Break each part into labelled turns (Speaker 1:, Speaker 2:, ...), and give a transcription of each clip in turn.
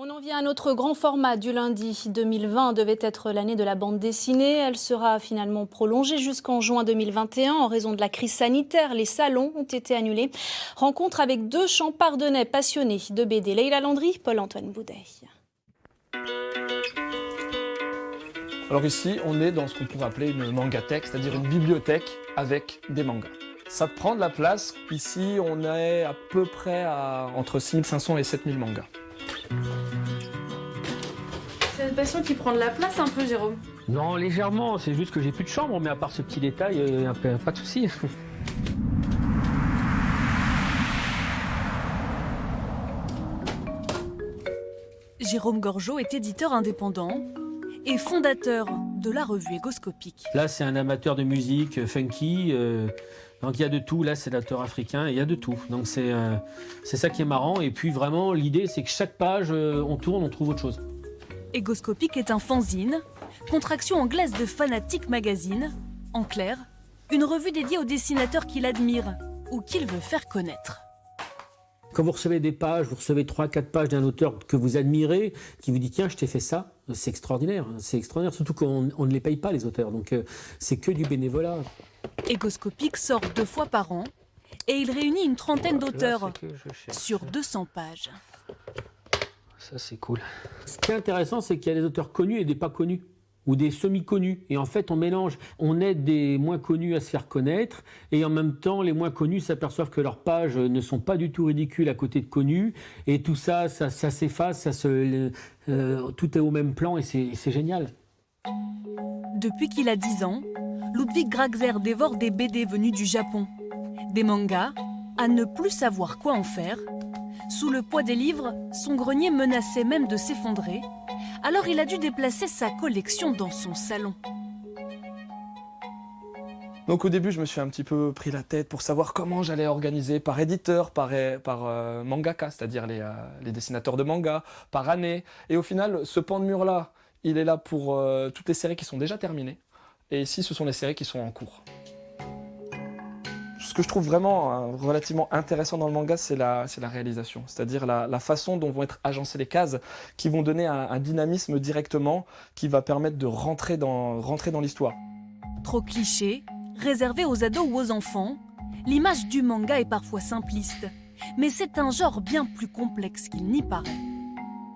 Speaker 1: On en vient à notre grand format du lundi. 2020 devait être l'année de la bande dessinée. Elle sera finalement prolongée jusqu'en juin 2021 en raison de la crise sanitaire. Les salons ont été annulés. Rencontre avec deux champardonnais passionnés de BD. Leïla Landry, Paul-Antoine Boudet.
Speaker 2: Alors ici, on est dans ce qu'on pourrait appeler une mangathèque, c'est-à-dire une bibliothèque avec des mangas. Ça prend de la place. Ici, on est à peu près à entre 6500 et 7000 mangas.
Speaker 3: C'est une passion qui prend de la place un peu, Jérôme?
Speaker 4: Non, légèrement, c'est juste que j'ai plus de chambre, mais à part ce petit détail, pas de souci.
Speaker 5: Jérôme Gorgeau est éditeur indépendant et fondateur de la revue Égoscopique.
Speaker 4: Là, c'est un amateur de musique funky, donc il y a de tout. Là, c'est l'auteur africain, il y a de tout. Donc c'est ça qui est marrant. Et puis vraiment, l'idée, c'est que chaque page, on tourne, on trouve autre chose.
Speaker 5: Égoscopique est un fanzine, contraction anglaise de Fanatic Magazine. En clair, une revue dédiée aux dessinateurs qu'il admire ou qu'il veut faire connaître.
Speaker 4: Quand vous recevez des pages, vous recevez 3-4 pages d'un auteur que vous admirez, qui vous dit tiens, je t'ai fait ça, c'est extraordinaire. C'est extraordinaire, surtout qu'on ne les paye pas, les auteurs. Donc c'est que du bénévolat.
Speaker 5: Égoscopique sort 2 fois par an et il réunit une trentaine d'auteurs sur 200 pages.
Speaker 4: Ça, c'est cool. Ce qui est intéressant, c'est qu'il y a des auteurs connus et des pas connus, ou des semi-connus. Et en fait, on mélange. On aide des moins connus à se faire connaître, et en même temps, les moins connus s'aperçoivent que leurs pages ne sont pas du tout ridicules à côté de connus, et tout ça, ça s'efface, tout est au même plan, et c'est génial.
Speaker 5: Depuis qu'il a 10 ans, Ludwig Graxer dévore des BD venus du Japon. Des mangas à ne plus savoir quoi en faire. Sous le poids des livres, son grenier menaçait même de s'effondrer. Alors il a dû déplacer sa collection dans son salon.
Speaker 2: Donc au début, je me suis un petit peu pris la tête pour savoir comment j'allais organiser par éditeur, par mangaka, c'est-à-dire les dessinateurs de manga, par année. Et au final, ce pan de mur-là, il est là pour toutes les séries qui sont déjà terminées. Et ici, ce sont les séries qui sont en cours. Ce que je trouve vraiment relativement intéressant dans le manga, c'est la réalisation. C'est-à-dire la façon dont vont être agencées les cases, qui vont donner un dynamisme directement, qui va permettre de rentrer dans l'histoire.
Speaker 5: Trop cliché, réservé aux ados ou aux enfants, l'image du manga est parfois simpliste. Mais c'est un genre bien plus complexe qu'il n'y paraît.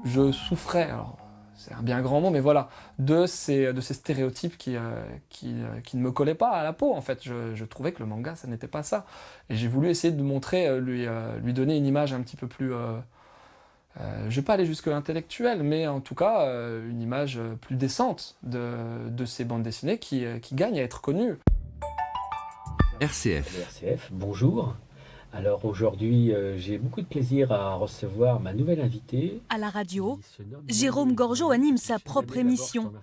Speaker 2: Je souffrais, alors c'est un bien grand mot, mais voilà, de ces stéréotypes qui ne me collaient pas à la peau, en fait. Je trouvais que le manga, ça n'était pas ça. Et j'ai voulu essayer de montrer, lui donner une image un petit peu plus... je ne vais pas aller jusque intellectuelle, mais en tout cas, une image plus décente de ces bandes dessinées qui gagnent à être connues.
Speaker 6: RCF.
Speaker 4: RCF, bonjour. Alors aujourd'hui, j'ai beaucoup de plaisir à recevoir ma nouvelle invitée.
Speaker 5: À la radio, Jérôme Gorgeau anime sa propre émission,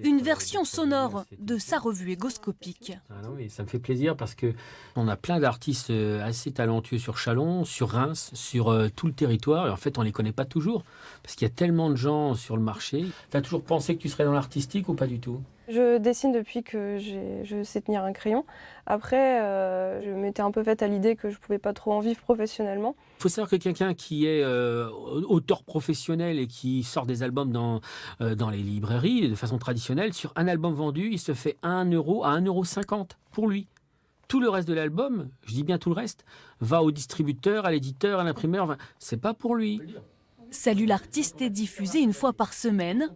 Speaker 5: une version sonore de sa revue Égoscopique.
Speaker 4: Ah non, mais ça me fait plaisir parce qu'on a plein d'artistes assez talentueux sur Châlons, sur Reims, sur tout le territoire. Et en fait, on ne les connaît pas toujours parce qu'il y a tellement de gens sur le marché. Tu as toujours pensé que tu serais dans l'artistique ou pas du tout ?
Speaker 3: Je dessine depuis que je sais tenir un crayon. Après, je m'étais un peu faite à l'idée que je ne pouvais pas trop en vivre professionnellement.
Speaker 4: Il faut savoir que quelqu'un qui est auteur professionnel et qui sort des albums dans les librairies de façon traditionnelle, sur un album vendu, il se fait 1 euro à 1,50 € pour lui. Tout le reste de l'album, je dis bien tout le reste, va au distributeur, à l'éditeur, à l'imprimeur. C'est pas pour lui.
Speaker 5: Salut l'artiste est diffusé 1 fois par semaine.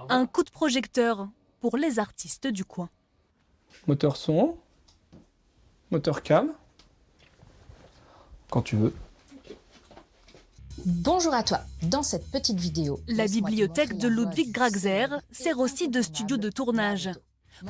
Speaker 5: Un coup de projecteur pour les artistes du coin.
Speaker 2: Moteur son, moteur cam, quand tu veux.
Speaker 7: Bonjour à toi. Dans cette petite vidéo,
Speaker 5: La bibliothèque de Ludwig Graxer sert aussi de studio de tournage.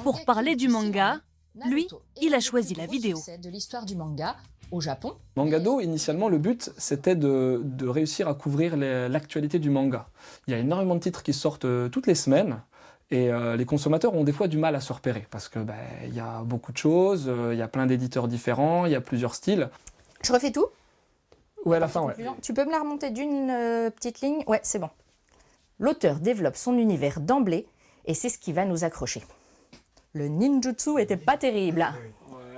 Speaker 5: Pour parler du manga, lui, il a choisi la vidéo.
Speaker 7: De l'histoire du manga au Japon.
Speaker 2: Mangado, initialement, le but, c'était de réussir à couvrir l'actualité du manga. Il y a énormément de titres qui sortent toutes les semaines, et les consommateurs ont des fois du mal à se repérer, parce que il y a beaucoup de choses, il y a plein d'éditeurs différents, il y a plusieurs styles.
Speaker 7: Je refais tout?
Speaker 2: Ouais, à la fin, ouais.
Speaker 7: Tu peux me la remonter d'une petite ligne? Ouais, c'est bon. L'auteur développe son univers d'emblée, et c'est ce qui va nous accrocher. Le ninjutsu était pas terrible.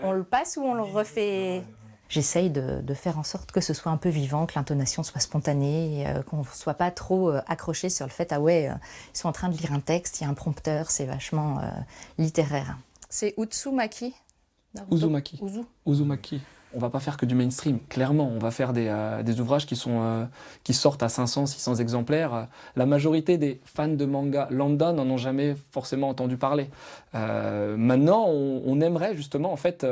Speaker 7: On le passe ou on le refait? j'essaye de faire en sorte que ce soit un peu vivant, que l'intonation soit spontanée, qu'on ne soit pas trop accroché sur le fait « Ah ouais, ils sont en train de lire un texte, il y a un prompteur, c'est vachement littéraire ». C'est Uzumaki
Speaker 2: Uzumaki. Uzumaki. On va pas faire que du mainstream, clairement. On va faire des ouvrages qui sortent à 500, 600 exemplaires. La majorité des fans de manga lambda n'en ont jamais forcément entendu parler. Maintenant, on aimerait justement en fait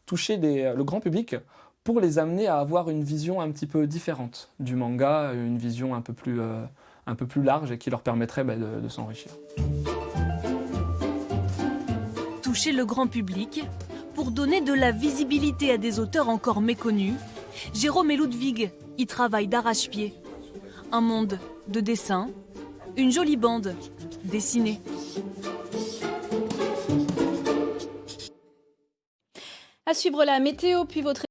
Speaker 2: toucher le grand public pour les amener à avoir une vision un petit peu différente du manga, une vision un peu plus large et qui leur permettrait de s'enrichir.
Speaker 5: Toucher le grand public pour donner de la visibilité à des auteurs encore méconnus, Jérôme et Ludwig y travaillent d'arrache-pied. Un monde de dessin, une jolie bande dessinée.
Speaker 1: À suivre la météo, puis votre